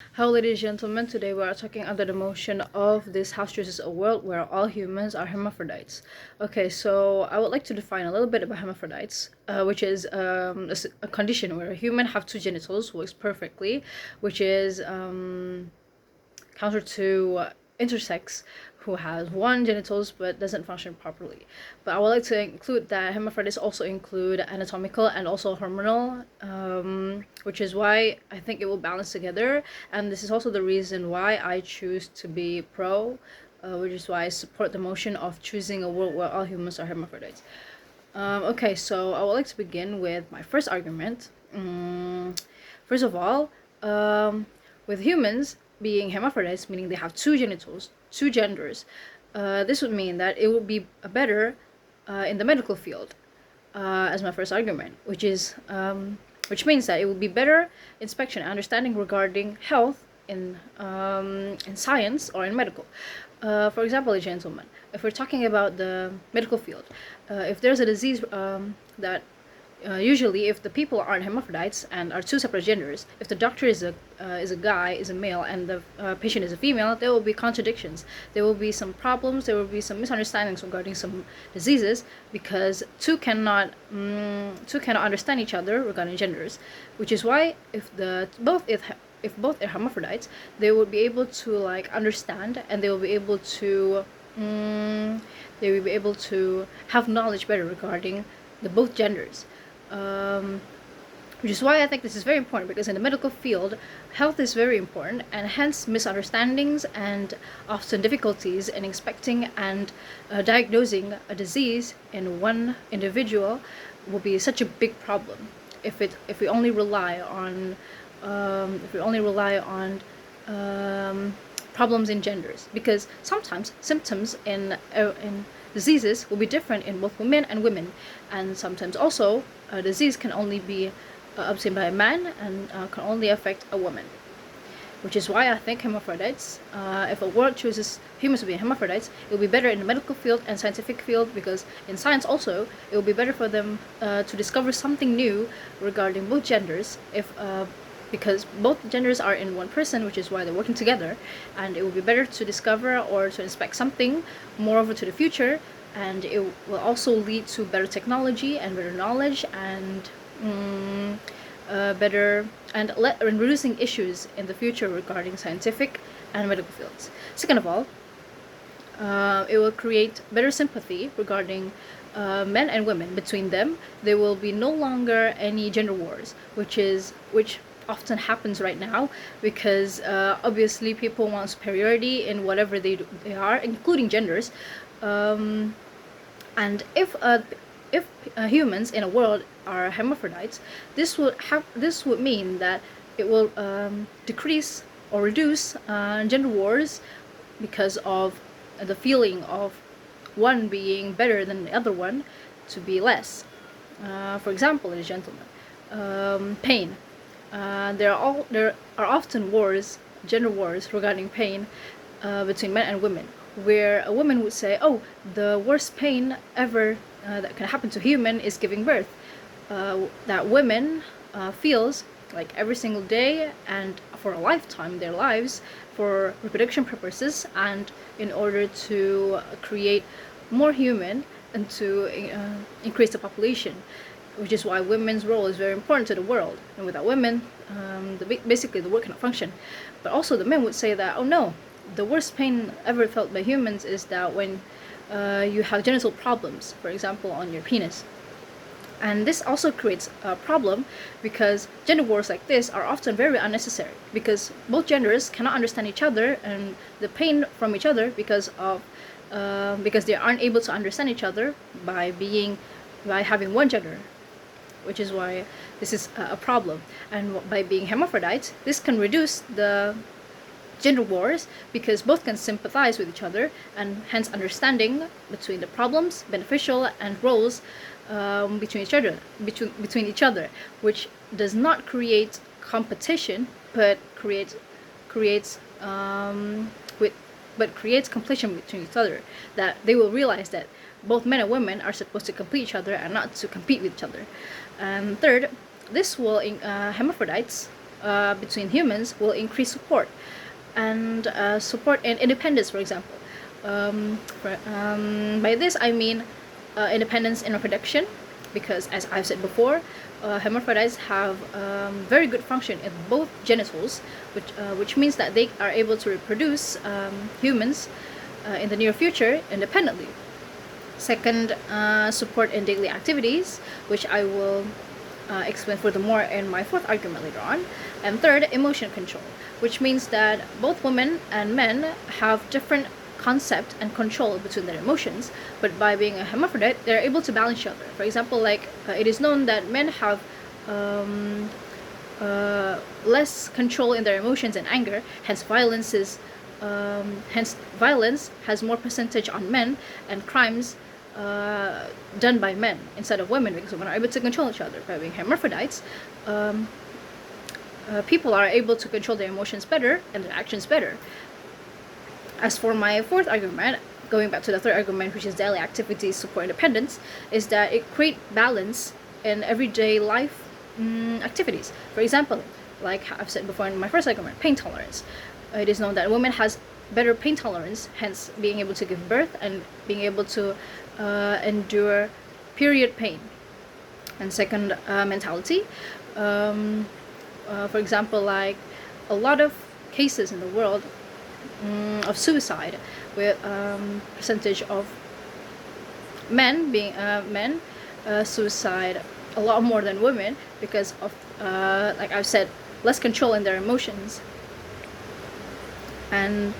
Hello, ladies and gentlemen. Today we are talking under the motion of this house chooses a world where all humans are hermaphrodites. Okay, so I would like to define a little bit about hermaphrodites, which is a condition where a human have two genitals works perfectly, which is counter to intersex who has one genitals but doesn't function properly. But I would like to include that hermaphrodites also include anatomical and also hormonal, which is why I think it will balance together. And this is also the reason why I choose to be pro, which is why I support the motion of choosing a world where all humans are hermaphrodites. Okay, so I would like to begin with my first argument. First of all, with humans being hermaphrodites, meaning they have two genitals, two genders, this would mean that it would be better in the medical field, as my first argument, which means that it would be better inspection and understanding regarding health in science or in medical. For example, gentlemen, if we're talking about the medical field, if there's a disease that usually, if the people aren't hermaphrodites and are two separate genders, if the doctor is a guy, is a male, and the patient is a female, there will be contradictions. There will be some problems. There will be some misunderstandings regarding some diseases because two cannot understand each other regarding genders, which is why if both are hermaphrodites, they will be able to like understand and they will be able to have knowledge better regarding the both genders. Which is why I think this is very important, because in the medical field, health is very important, and hence misunderstandings and often difficulties in expecting and diagnosing a disease in one individual will be such a big problem if we only rely on problems in genders, because sometimes symptoms in diseases will be different in both women, and sometimes also a disease can only be obtained by a man and can only affect a woman, which is why I think hermaphrodites, if a world chooses humans to be hermaphrodites, it will be better in the medical field and scientific field, because in science also it will be better for them to discover something new regarding both genders, if because both genders are in one person, which is why they're working together, and it will be better to discover or to inspect something more over to the future, and it will also lead to better technology and better knowledge and reducing issues in the future regarding scientific and medical fields. Second of all, it will create better sympathy regarding men and women between them. There will be no longer any gender wars, which often happens right now, because obviously people want superiority in whatever they are, including genders. And if humans in a world are hermaphrodites, this would mean that it will decrease or reduce gender wars, because of the feeling of one being better than the other one to be less. For example, ladies and gentlemen, pain. There are often gender wars regarding pain between men and women, where a woman would say, "Oh, the worst pain ever that can happen to human is giving birth." That women feels like every single day and for a lifetime in their lives, for reproduction purposes and in order to create more human and to increase the population, which is why women's role is very important to the world. And without women, basically the world cannot function. But also the men would say that, oh no, the worst pain ever felt by humans is that when you have genital problems, for example, on your penis. And this also creates a problem, because gender wars like this are often very unnecessary, because both genders cannot understand each other and the pain from each other because they aren't able to understand each other by having one gender, which is why this is a problem. And by being hermaphrodites, this can reduce the gender wars, because both can sympathize with each other, and hence understanding between the problems, beneficial, and roles between each other, which does not create competition, but creates competition between each other. That they will realize that both men and women are supposed to complete each other and not to compete with each other. And third, this will hermaphrodites between humans will increase support and independence, for example. By this I mean independence in reproduction, because as I've said before, hermaphrodites have very good function in both genitals, which means that they are able to reproduce humans in the near future independently. Second, support in daily activities, which I will explain furthermore in my fourth argument later on. And third, emotion control, which means that both women and men have different concept and control between their emotions, but by being a hermaphrodite, they're able to balance each other. For example, like it is known that men have less control in their emotions and anger, hence violence has more percentage on men, and crimes done by men instead of women, because women are able to control each other. By being hermaphrodites, people are able to control their emotions better and their actions better. As for my fourth argument, going back to the third argument, which is daily activities support independence, is that it creates balance in everyday life activities. For example, like I've said before in my first argument, pain tolerance. It is known that women has better pain tolerance, hence being able to give birth and being able to endure period pain. And second, mentality. For example, like a lot of cases in the world of suicide, with percentage of men being suicide a lot more than women, because of like I've said, less control in their emotions. And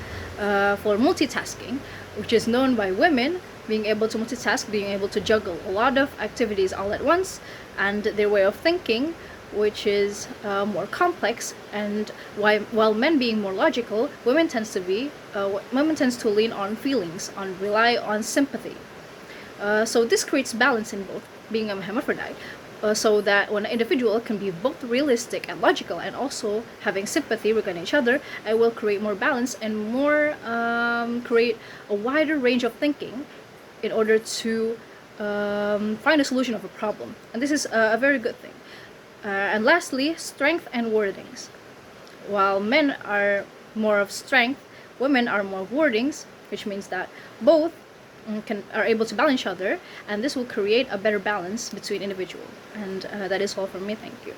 for multitasking, which is known by women, being able to multitask, being able to juggle a lot of activities all at once, and their way of thinking, which is more complex. And while men being more logical, women tends to lean on feelings, rely on sympathy. So this creates balance in both being a hermaphrodite, so that when an individual can be both realistic and logical and also having sympathy regarding each other, it will create more balance and more create a wider range of thinking in order to find a solution of a problem. And this is a very good thing. And lastly, strength and wordings. While men are more of strength, women are more of wordings, which means that both are able to balance each other, and this will create a better balance between individuals. And that is all from me. Thank you.